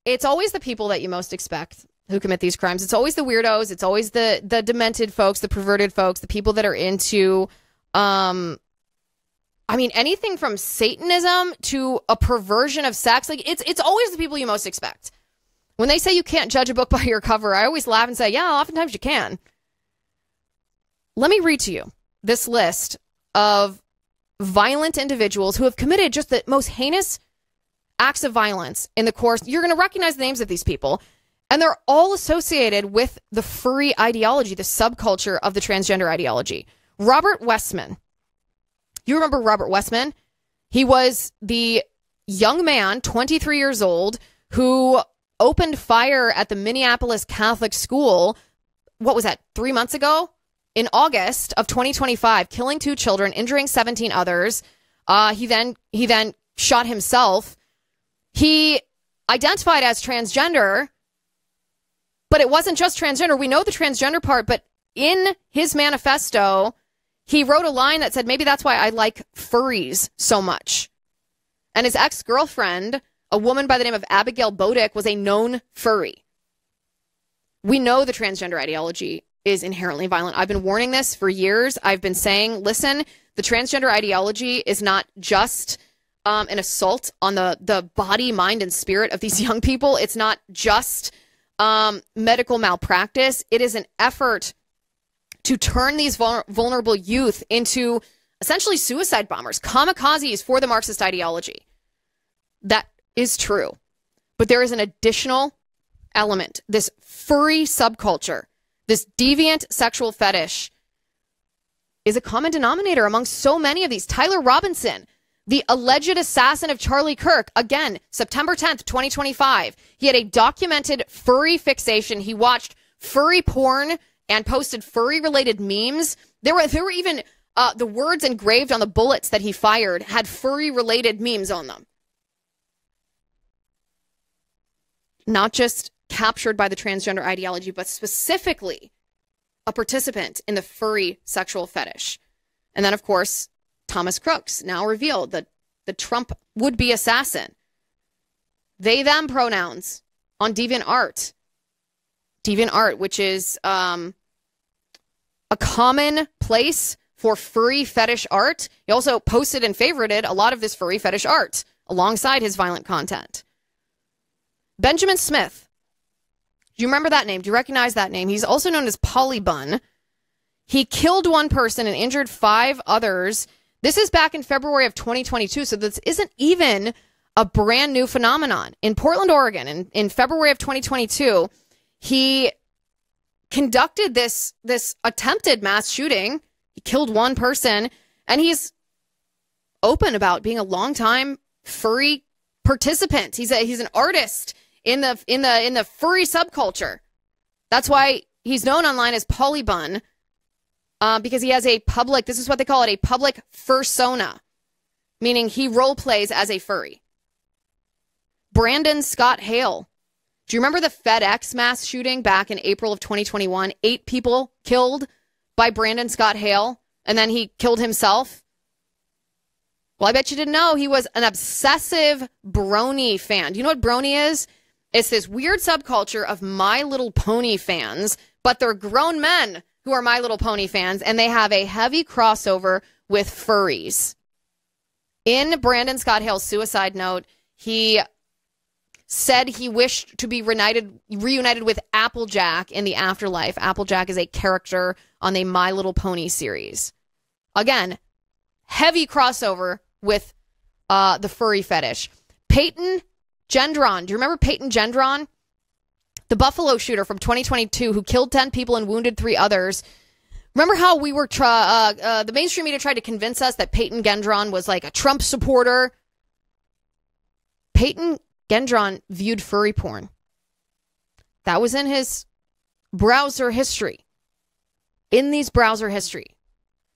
it's always the people that you most expect who commit these crimes. It's always the weirdos. It's always the demented folks, the perverted folks, the people that are into, anything from Satanism to a perversion of sex. Like, it's always the people you most expect. When they say you can't judge a book by your cover, I always laugh and say, yeah, oftentimes you can. Let me read to you this list of violent individuals who have committed just the most heinous acts of violence in the course. You're going to recognize the names of these people, and they're all associated with the furry ideology, the subculture of the transgender ideology. Robert Westman. You remember Robert Westman? He was the young man, 23 years old, who opened fire at the Minneapolis Catholic school. What was that, 3 months ago? In August of 2025, killing 2 children, injuring 17 others. He then shot himself. He identified as transgender, but it wasn't just transgender. We know the transgender part, but in his manifesto, he wrote a line that said, maybe that's why I like furries so much. And his ex-girlfriend, a woman by the name of Abigail Bodick, was a known furry. We know the transgender ideology is inherently violent. I've been warning this for years. I've been saying, listen, the transgender ideology is not just an assault on the body, mind, and spirit of these young people. It's not just medical malpractice. It is an effort to turn these vulnerable youth into essentially suicide bombers, kamikazes for the Marxist ideology. That is true. But there is an additional element, this furry subculture. This deviant sexual fetish is a common denominator among so many of these. Tyler Robinson, the alleged assassin of Charlie Kirk, again, September 10th, 2025. He had a documented furry fixation. He watched furry porn and posted furry-related memes. There were even the words engraved on the bullets that he fired had furry-related memes on them. Not just captured by the transgender ideology, but specifically a participant in the furry sexual fetish. And then, of course, Thomas Crooks now revealed that the Trump would-be assassin. They, them pronouns on DeviantArt. DeviantArt, which is a common place for furry fetish art. He also posted and favorited a lot of this furry fetish art alongside his violent content. Benjamin Smith. Do you remember that name? Do you recognize that name? He's also known as Polybun. He killed 1 person and injured 5 others. This is back in February of 2022, so this isn't even a brand new phenomenon. In Portland, Oregon, in February of 2022, he conducted this attempted mass shooting. He killed 1 person, and he's open about being a longtime furry participant. He's an artist in the furry subculture. That's why he's known online as Polybun, because he has a public, this is what they call it, a public fursona, meaning he role plays as a furry. Brandon Scott Hale. Do you remember the FedEx mass shooting back in April of 2021? 8 people killed by Brandon Scott Hale, and then he killed himself. Well, I bet you didn't know he was an obsessive brony fan. Do you know what brony is? It's this weird subculture of My Little Pony fans, but they're grown men who are My Little Pony fans, and they have a heavy crossover with furries. In Brandon Scott Hale's suicide note, he said he wished to be reunited with Applejack in the afterlife. Applejack is a character on the My Little Pony series. Again, heavy crossover with the furry fetish. Peyton Gendron. Do you remember Peyton Gendron? The Buffalo shooter from 2022 who killed 10 people and wounded 3 others. Remember how we were, the mainstream media tried to convince us that Peyton Gendron was like a Trump supporter? Peyton Gendron viewed furry porn. That was in his browser history. In these browser history.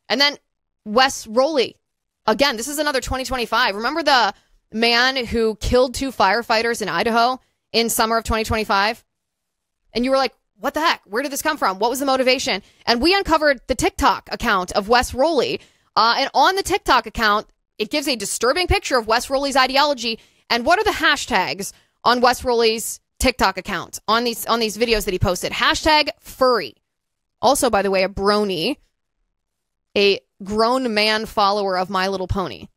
And then Wes Rowley. Again, this is another 2025. Remember the man who killed 2 firefighters in Idaho in summer of 2025? And you were like, what the heck? Where did this come from? What was the motivation? And we uncovered the TikTok account of Wes Rowley. And on the TikTok account, it gives a disturbing picture of Wes Rowley's ideology. And what are the hashtags on Wes Rowley's TikTok account, on these videos that he posted. Hashtag furry. Also, by the way, a brony, a grown man follower of My Little Pony.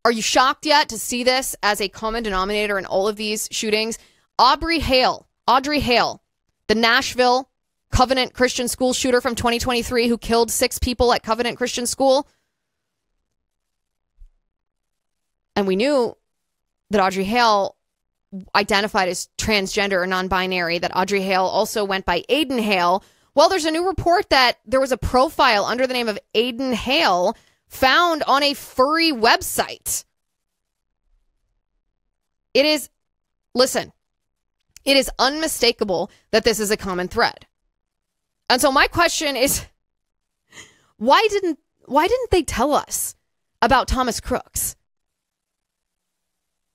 Are you shocked yet to see this as a common denominator in all of these shootings? Audrey Hale, the Nashville Covenant Christian School shooter from 2023 who killed 6 people at Covenant Christian School. And we knew that Audrey Hale identified as transgender or non-binary, that Audrey Hale also went by Aiden Hale. Well, there's a new report that there was a profile under the name of Aiden Hale found on a furry website. It is unmistakable that this is a common thread. And so my question is, why didn't they tell us about Thomas Crooks?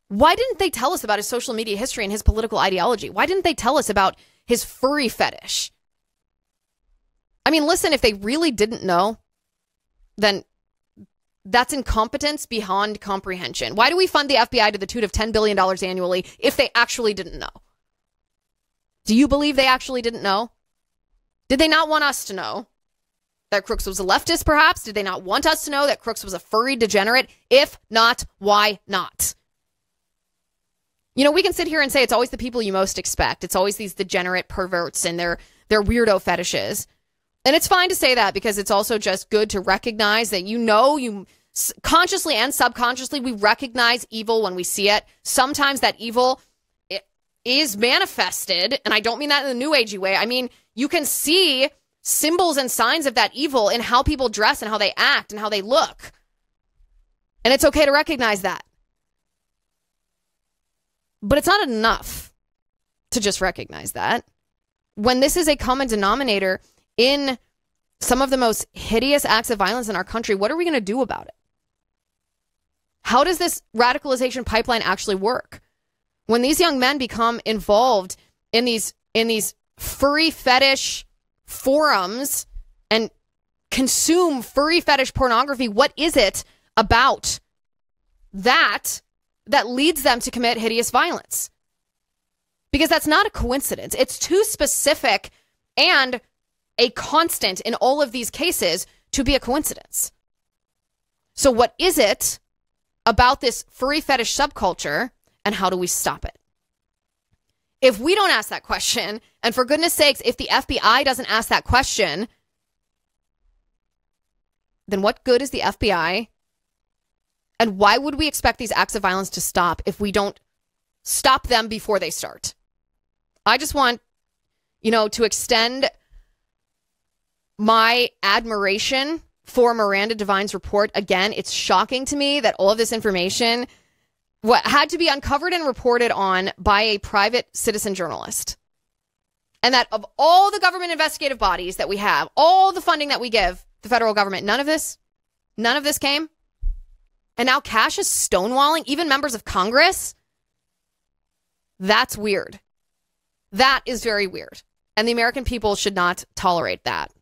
Why didn't they tell us about his social media history and his political ideology? Why didn't they tell us about his furry fetish? I mean, listen, if they really didn't know, then that's incompetence beyond comprehension. Why do we fund the FBI to the tune of $10 billion annually if they actually didn't know? Do you believe they actually didn't know? Did they not want us to know that Crooks was a leftist, perhaps? Did they not want us to know that Crooks was a furry degenerate? If not, why not? You know, we can sit here and say it's always the people you most expect. It's always these degenerate perverts and their weirdo fetishes. And it's fine to say that because it's also just good to recognize that, you consciously and subconsciously, we recognize evil when we see it. Sometimes that evil is manifested, and I don't mean that in a new agey way. I mean, you can see symbols and signs of that evil in how people dress and how they act and how they look. And it's okay to recognize that. But it's not enough to just recognize that. When this is a common denominator in some of the most hideous acts of violence in our country, what are we going to do about it? How does this radicalization pipeline actually work? When these young men become involved in these furry fetish forums and consume furry fetish pornography, what is it about that leads them to commit hideous violence? Because that's not a coincidence. It's too specific and a constant in all of these cases to be a coincidence. So what is it about this furry fetish subculture, and how do we stop it? If we don't ask that question, and for goodness sakes, if the FBI doesn't ask that question, then what good is the FBI? And why would we expect these acts of violence to stop if we don't stop them before they start? I just want, to extend my admiration for Miranda Devine's report. Again, it's shocking to me that all of this information had to be uncovered and reported on by a private citizen journalist. And that of all the government investigative bodies that we have, all the funding that we give the federal government, none of this came. And now Cash is stonewalling even members of Congress. That's weird. That is very weird. And the American people should not tolerate that.